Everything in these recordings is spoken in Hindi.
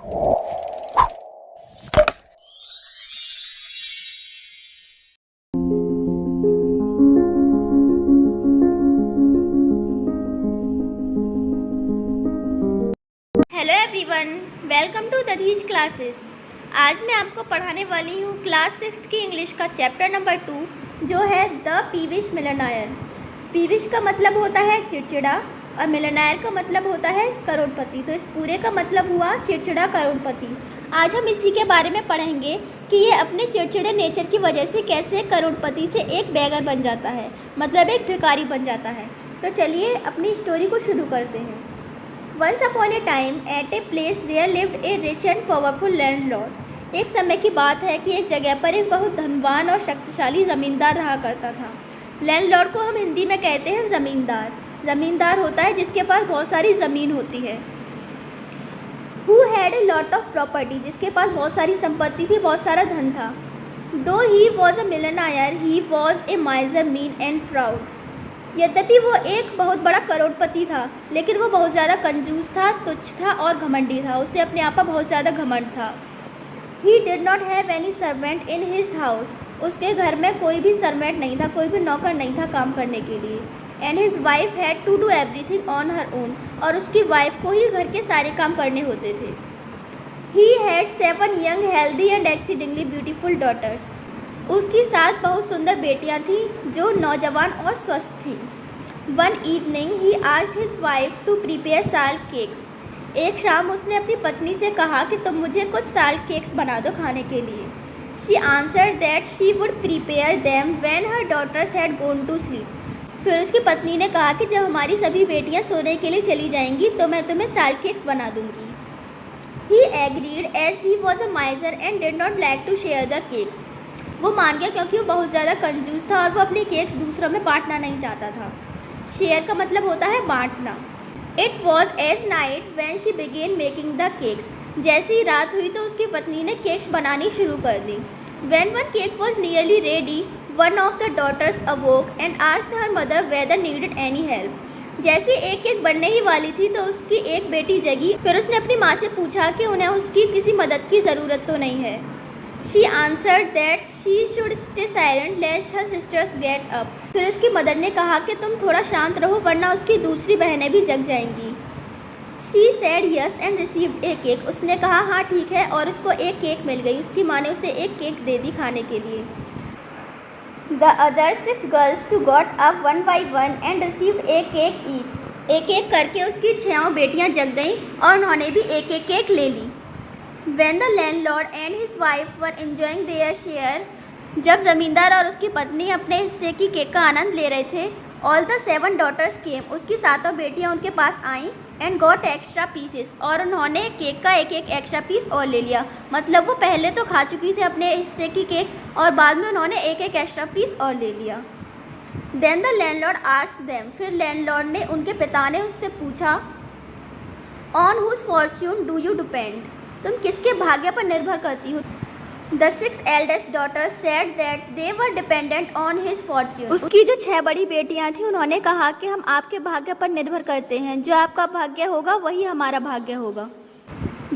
हेलो एवरीवन, वेलकम टू दधीज क्लासेस। आज मैं आपको पढ़ाने वाली हूँ क्लास 6 की इंग्लिश का चैप्टर नंबर 2 जो है द पीविश मिलियनेयर। पीविश का मतलब होता है चिड़चिड़ा और मिलियनेयर का मतलब होता है करोड़पति। तो इस पूरे का मतलब हुआ चिड़चिड़ा करोड़पति। आज हम इसी के बारे में पढ़ेंगे कि ये अपने चिड़चिड़े नेचर की वजह से कैसे करोड़पति से एक बेगर बन जाता है, मतलब एक भिखारी बन जाता है। तो चलिए अपनी स्टोरी को शुरू करते हैं। Once upon a time, at a place there lived a rich and powerful landlord. एक समय की बात है कि एक जगह पर एक बहुत धनवान और शक्तिशाली ज़मींदार रहा करता था। लैंडलॉर्ड को हम हिंदी में कहते हैं ज़मींदार। ज़मींदार होता है जिसके पास बहुत सारी ज़मीन होती है। Who had a lot of property, जिसके पास बहुत सारी संपत्ति थी, बहुत सारा धन था। Though he was a millionaire, he was a miser, mean and proud. यद्यपि वो एक बहुत बड़ा करोड़पति था, लेकिन वो बहुत ज़्यादा कंजूस था, तुच्छ था और घमंडी था। उसे अपने आप पर बहुत ज़्यादा घमंड था। He did not have any servant in his house. उसके घर में कोई भी सर्वेंट नहीं था, कोई भी नौकर नहीं था काम करने के लिए। And his wife had to do everything on her own. और उसकी वाइफ को ही घर के सारे काम करने होते थे। He had 7 young, healthy and exceedingly beautiful daughters. उसकी 7 बहुत सुंदर बेटियां थीं जो नौजवान और स्वस्थ थीं। One evening he asked his wife to prepare salt cakes. एक शाम उसने अपनी पत्नी से कहा कि तुम मुझे कुछ साल्ट केक्स बना दो खाने के लिए। She answered that she would prepare them when her daughters had gone to sleep. फिर उसकी पत्नी ने कहा कि जब हमारी सभी बेटियां सोने के लिए चली जाएंगी तो मैं तुम्हें साल्ट केक्स बना दूंगी। He agreed as he was a miser and did not like to share the cakes. वो मान गया क्योंकि वो बहुत ज़्यादा कंजूस था और वो अपने केक्स दूसरों में बांटना नहीं चाहता था। शेयर का मतलब होता है बांटना। It was as night when she began making the cakes. जैसे ही रात हुई तो उसकी पत्नी ने केक्स बनानी शुरू कर दी। When one cake was nearly ready, one of the daughters awoke and asked her mother whether needed any help. जैसे एक केक बनने ही वाली थी तो उसकी एक बेटी जगी। फिर उसने अपनी माँ से पूछा कि उन्हें उसकी किसी मदद की ज़रूरत तो नहीं है। She answered that she should stay silent lest her sisters get up. फिर उसकी मदर ने कहा कि तुम थोड़ा शांत रहो वरना उसकी दूसरी बहनें भी जग जाएंगी। She said yes and received a cake. उसने कहा हाँ ठीक है और उसको एक केक मिल गई। उसकी माँ ने उसे एक केक दे दी खाने के लिए। The other 6 girls too got up one by one and received a cake each. एक एक करके उसकी 6 बेटियां जग गईं और उन्होंने भी एक एक केक ले ली। When the landlord and his wife were enjoying their share, जब ज़मींदार और उसकी पत्नी अपने हिस्से की केक का आनंद ले रहे थे, all the 7 daughters came. उसकी 7 बेटियां उनके पास आईं and got extra pieces. और उन्होंने केक का एक एक एक्स्ट्रा पीस और ले लिया। मतलब वो पहले तो खा चुकी थी अपने हिस्से की केक और बाद में उन्होंने एक एक एक्स्ट्रा पीस और ले लिया। Then the landlord asked them. फिर लैंडलॉर्ड ने उनके पिता ने उससे पूछा On whose fortune do you depend? तुम किसके भाग्य पर निर्भर करती हो? The 6 eldest daughters said that they were dependent on his fortune. उसकी जो 6 बड़ी बेटियां थीं उन्होंने कहा कि हम आपके भाग्य पर निर्भर करते हैं, जो आपका भाग्य होगा वही हमारा भाग्य होगा।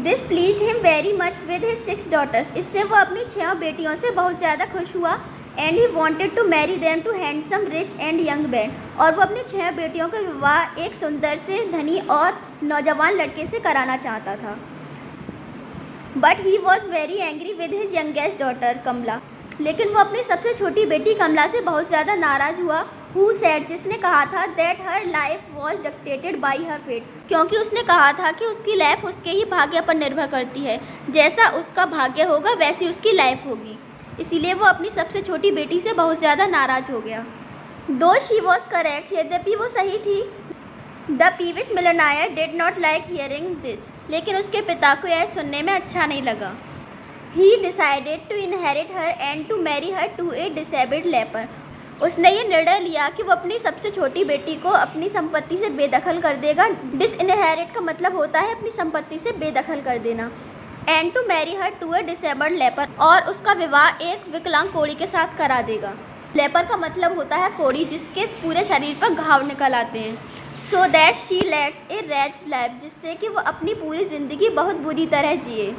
This pleased him very much with his 6 daughters. इससे वो अपनी 6 बेटियों से बहुत ज़्यादा खुश हुआ। And he wanted to marry them to handsome, rich and young men. और वो अपनी 6 बेटियों का विवाह एक सुंदर से धनी और नौजवान लड़के से कराना चाहता था। But he was very angry with his youngest daughter कमला। लेकिन वो अपनी सबसे छोटी बेटी कमला से बहुत ज़्यादा नाराज़ हुआ। Who said, जिसने कहा था that her life was dictated by her fate, क्योंकि उसने कहा था कि उसकी लाइफ उसके ही भाग्य पर निर्भर करती है। जैसा उसका भाग्य होगा वैसी उसकी लाइफ होगी। इसीलिए वो अपनी सबसे छोटी बेटी से बहुत ज़्यादा नाराज़ हो गया। Though she was correct, यद्यपि वो सही थी। The peevish millionaire did not like hearing this. लेकिन उसके पिता को यह सुनने में अच्छा नहीं लगा। He decided to inherit her and to marry her to a disabled leper. उसने ये निर्णय लिया कि वो अपनी सबसे छोटी बेटी को अपनी संपत्ति से बेदखल कर देगा। डिसइनहेरिट का मतलब होता है अपनी संपत्ति से बेदखल कर देना। And to marry her to a disabled leper. और उसका विवाह एक विकलांग कोढ़ी के साथ करा देगा। लेपर का मतलब होता है कोढ़ी जिसके पूरे शरीर पर घाव निकल आते हैं। So that she let's a wretch life, जिससे कि वो अपनी पूरी ज़िंदगी बहुत बुरी तरह जिए।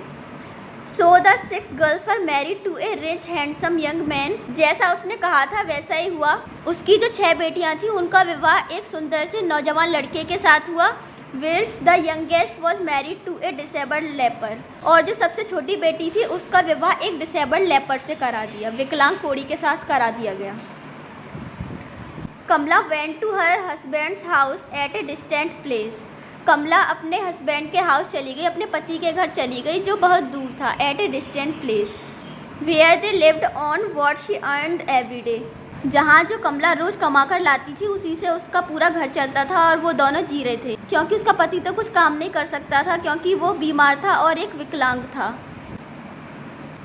So the 6 girls were married to a rich handsome young man, जैसा उसने कहा था वैसा ही हुआ। उसकी जो 6 बेटियां थीं उनका विवाह एक सुंदर से नौजवान लड़के के साथ हुआ। Whilst the youngest was married to a disabled leper, और जो सबसे छोटी बेटी थी उसका विवाह एक डिसेबल्ड लेपर से करा दिया, विकलांग कोढ़ी के साथ करा दिया गया। Kamla went to her husband's house at a distant place. Kamla अपने हस्बैंड के हाउस चली गई, अपने पति के घर चली गई जो बहुत दूर था। At a distant place where they lived on what she earned every day, जहाँ जो कमला रोज़ कमा कर लाती थी उसी से उसका पूरा घर चलता था और वो दोनों जी रहे थे, क्योंकि उसका पति तो कुछ काम नहीं कर सकता था क्योंकि वो बीमार था और एक विकलांग था।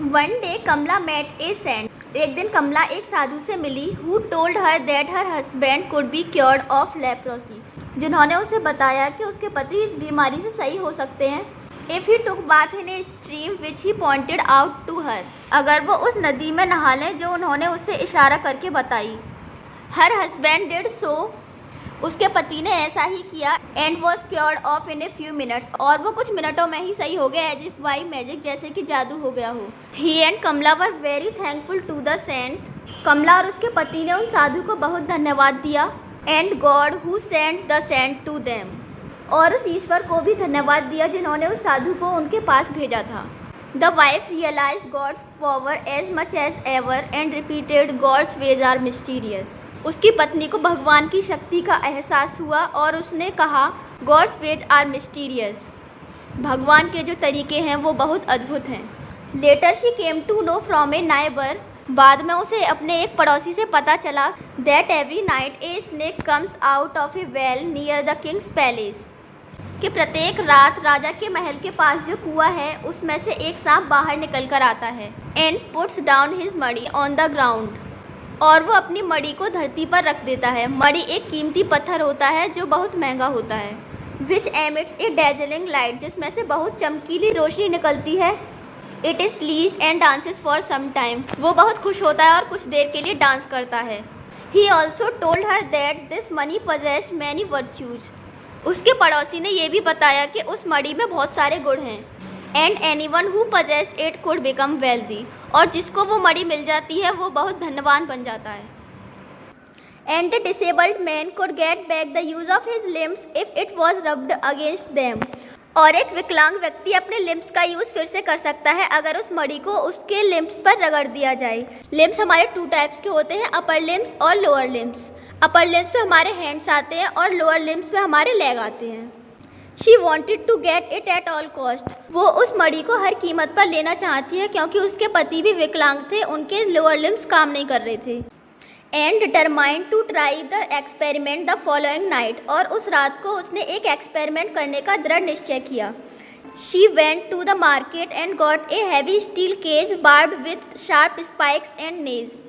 One day Kamala met a saint, एक दिन कमला एक साधु से मिली। Who told her that her husband could be cured of leprosy, जिन्होंने उसे बताया कि उसके पति इस बीमारी से सही हो सकते हैं। If he took bath in a stream which he pointed out to her, अगर वो उस नदी में नहा लें जो उन्होंने उसे इशारा करके बताई। हर हस्बैंड डिड सो, उसके पति ने ऐसा ही किया। And was cured of in a few minutes, और वो कुछ मिनटों में ही सही हो गया, एज इफ बाई मैजिक, जैसे कि जादू हो गया हो। He and Kamala were very thankful to the saint, Kamala और उसके पति ने उन साधु को बहुत धन्यवाद दिया। And God who sent the saint to them, और उस ईश्वर को भी धन्यवाद दिया जिन्होंने उस साधु को उनके पास भेजा था। The wife realised God's power as much as ever and repeated God's ways are mysterious, उसकी पत्नी को भगवान की शक्ति का एहसास हुआ और उसने कहा गॉड्स वेज आर मिस्टीरियस, भगवान के जो तरीके हैं वो बहुत अद्भुत हैं। Later she came to know from a neighbour, बाद में उसे अपने एक पड़ोसी से पता चला that every night a snake comes out of a well near the king's palace, कि प्रत्येक रात राजा के महल के पास जो कुआं है उसमें से एक सांप बाहर निकल कर आता है। And puts down his Mani on the ground, और वो अपनी मणि को धरती पर रख देता है। मणि एक कीमती पत्थर होता है जो बहुत महंगा होता है। Which emits a dazzling light, जिसमें से बहुत चमकीली रोशनी निकलती है। It is pleased and dances for some time, वो बहुत खुश होता है और कुछ देर के लिए डांस करता है। He also told her that this money possessed many virtues, उसके पड़ोसी ने यह भी बताया कि उस मणि में बहुत सारे गुण हैं। And anyone who possessed it could become wealthy, और जिसको वो मणि मिल जाती है वो बहुत धनवान बन जाता है। And the disabled man could get back the use of his limbs if it was rubbed against them, और एक विकलांग व्यक्ति अपने लिम्स का यूज़ फिर से कर सकता है अगर उस मणि को उसके लिम्स पर रगड़ दिया जाए। लिम्स हमारे 2 टाइप्स के होते हैं, अपर लिम्स और लोअर लिम्स। अपर लिम्स पे हमारे हैंड्स आते हैं और लोअर लिम्स पे हमारे लेग आते हैं। She wanted to get it at all cost, वो उस मणि को हर कीमत पर लेना चाहती है क्योंकि उसके पति भी विकलांग थे, उनके लोअर लिम्स काम नहीं कर रहे थे। And determined to try the experiment the following night, और उस रात को उसने एक एक्सपेरिमेंट करने का दृढ़ निश्चय किया। She went to the market and got a heavy steel cage barbed with sharp spikes and nails,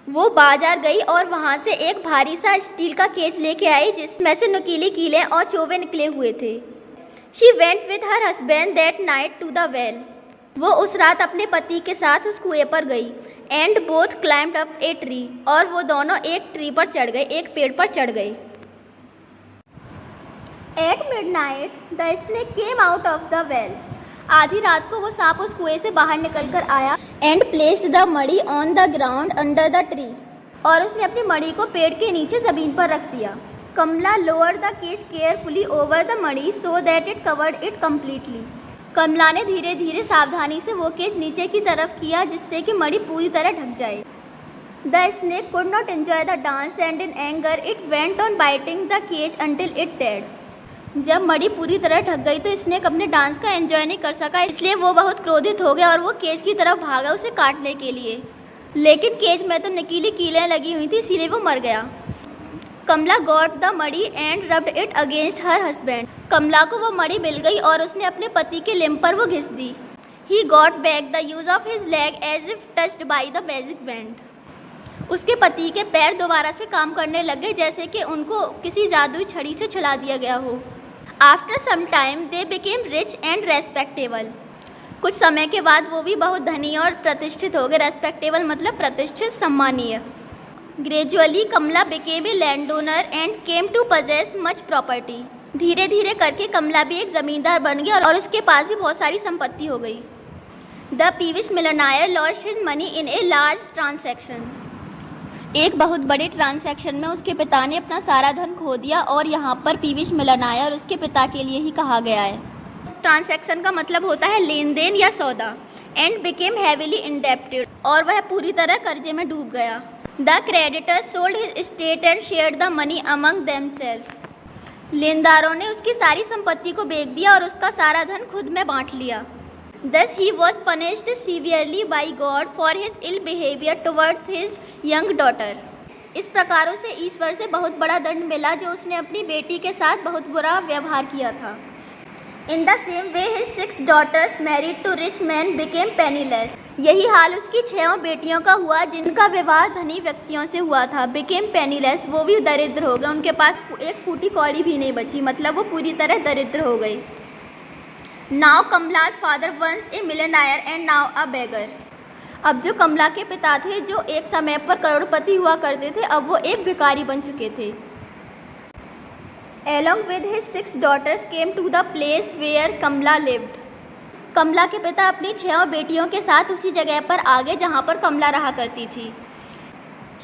वो बाजार गई और वहाँ से एक भारी सा स्टील का केज लेके आई जिसमें से नुकीली कीलें और चोवे निकले हुए थे। She went with her husband that night to the well, वो उस रात अपने पति के साथ उस कुएं पर गई। And both climbed up a tree, और वो दोनों एक ट्री पर चढ़ गए, एक पेड़ पर चढ़ गए। At midnight the snake came out of the well, आधी रात को वो सांप उस कुएं से बाहर निकल कर आया। And placed the Mani on the ground under the tree, और उसने अपनी मणि को पेड़ के नीचे ज़मीन पर रख दिया। Kamala lowered the cage carefully over the mani so that it covered it completely, Kamala ने धीरे धीरे सावधानी से वो केज नीचे की तरफ किया जिससे कि मणि पूरी तरह ढक जाए। The snake could not enjoy the dance and in anger it went on biting the cage until it dead, जब मणि पूरी तरह ढक गई तो स्नेक अपने डांस का एंजॉय नहीं कर सका, इसलिए वो बहुत क्रोधित हो गया और वो केज की तरफ भागा उसे काटने के लिए, लेकिन केज में तो नुकीली कीलें लगी हुई थी इसीलिए वो मर गया। Kamala got the mani and rubbed it against her husband, Kamala को वो मणि मिल गई और उसने अपने पति के लिम्ब पर वो घिस दी। He got back the use of his leg as if touched by the magic wand, उसके पति के पैर दोबारा से काम करने लगे जैसे कि उनको किसी जादुई छड़ी से छुड़ा दिया गया हो। After some time they became rich and respectable, कुछ समय के बाद वो भी बहुत धनी और प्रतिष्ठित हो गए। रेस्पेक्टेबल मतलब प्रतिष्ठित, सम्मानीय। Gradually Kamala became a landowner and came to possess much property. धीरे धीरे करके कमला भी एक ज़मींदार बन गई और उसके पास भी बहुत सारी संपत्ति हो गई। The peevish millionaire lost his money in a large transaction. एक बहुत बड़े ट्रांसैक्शन में उसके पिता ने अपना सारा धन खो दिया और यहाँ पर पीविश मिलनायर उसके पिता के लिए ही कहा गया है। ट्रांसैक्शन का मतलब होता है लेन देन या सौदा। एंड बिकेम हैविली इंडेप्टेड, और वह पूरी तरह कर्जे में डूब गया। The creditors sold his estate and shared the money among themselves. लेनदारों ने उसकी सारी संपत्ति को बेच दिया और उसका सारा धन खुद में बांट लिया। Thus he was punished severely by God for his ill behavior towards his young daughter. इस प्रकार उसे ईश्वर से बहुत बड़ा दंड मिला जो उसने अपनी बेटी के साथ बहुत बुरा व्यवहार किया था। In the same way his 6 daughters married to rich men became penniless. यही हाल उसकी 6 बेटियों का हुआ जिनका विवाह धनी व्यक्तियों से हुआ था। became penniless, वो भी दरिद्र हो गए, उनके पास एक फूटी कौड़ी भी नहीं बची, मतलब वो पूरी तरह दरिद्र हो गई। Now Kamala's father once a millionaire and now a beggar. अब जो कमला के पिता थे जो एक समय पर करोड़पति हुआ करते थे, अब वो एक भिखारी बन चुके थे। Along with his 6 daughters came to the place where Kamala lived. कमला के पिता अपनी 6 बेटियों के साथ उसी जगह पर आ गए जहाँ पर कमला रहा करती थी।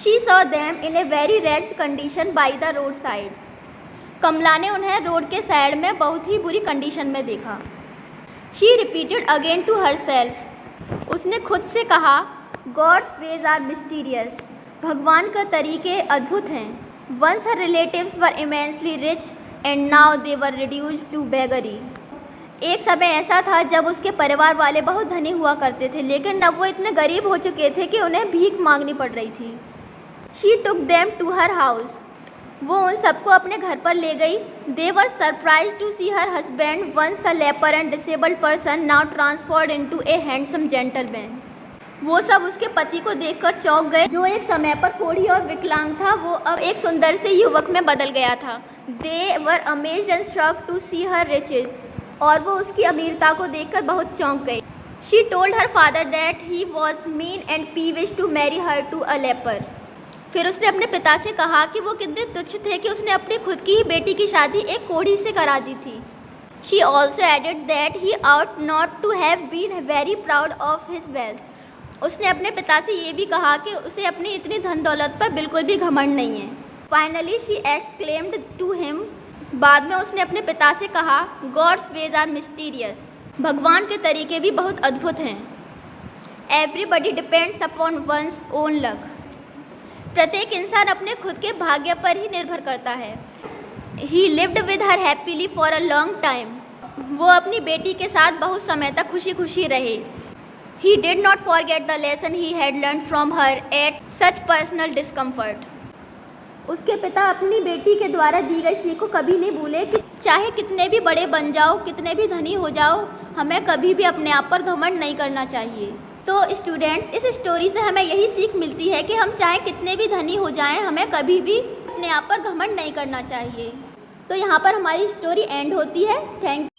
She saw them in a very wretched condition by the roadside. कमला ने उन्हें रोड के साइड में बहुत ही बुरी कंडीशन में देखा। She repeated again to herself. उसने खुद से कहा, God's ways are mysterious. भगवान का तरीके अद्भुत हैं। Once her relatives were immensely rich and now they were reduced to beggary. एक समय ऐसा था जब उसके परिवार वाले बहुत धनी हुआ करते थे, लेकिन अब वो इतने गरीब हो चुके थे कि उन्हें भीख मांगनी पड़ रही थी। She took them to her house. वो उन सबको अपने घर पर ले गई। They were surprised to see her husband, once a leper and disabled person, now transformed into a handsome gentleman. वो सब उसके पति को देखकर चौंक गए, जो एक समय पर कोढ़ी और विकलांग था, वो अब एक सुंदर से युवक में बदल गया था। They were amazed and shocked to see her riches. और वो उसकी अमीरता को देखकर बहुत चौंक गए। She told her father that he was mean and peevish to marry her to a leper. फिर उसने अपने पिता से कहा कि वो कितने तुच्छ थे कि उसने अपनी खुद की ही बेटी की शादी एक कोढ़ी से करा दी थी। She also added that he ought not to have been very proud of his wealth. उसने अपने पिता से ये भी कहा कि उसे अपनी इतनी धन दौलत पर बिल्कुल भी घमंड नहीं है। Finally she exclaimed to him. बाद में उसने अपने पिता से कहा, God's ways are mysterious. भगवान के तरीके भी बहुत अद्भुत हैं। Everybody depends upon one's own luck. प्रत्येक इंसान अपने खुद के भाग्य पर ही निर्भर करता है। He lived with her happily for a long time. वो अपनी बेटी के साथ बहुत समय तक खुशी खुशी रहे। He did not forget the lesson he had learned from her at such personal discomfort. उसके पिता अपनी बेटी के द्वारा दी गई सीख को कभी नहीं भूले कि चाहे कितने भी बड़े बन जाओ, कितने भी धनी हो जाओ, हमें कभी भी अपने आप पर घमंड नहीं करना चाहिए। तो स्टूडेंट्स, इस स्टोरी से हमें यही सीख मिलती है कि हम चाहे कितने भी धनी हो जाएं, हमें कभी भी अपने आप पर घमंड नहीं करना चाहिए। तो यहाँ पर हमारी स्टोरी एंड होती है। थैंक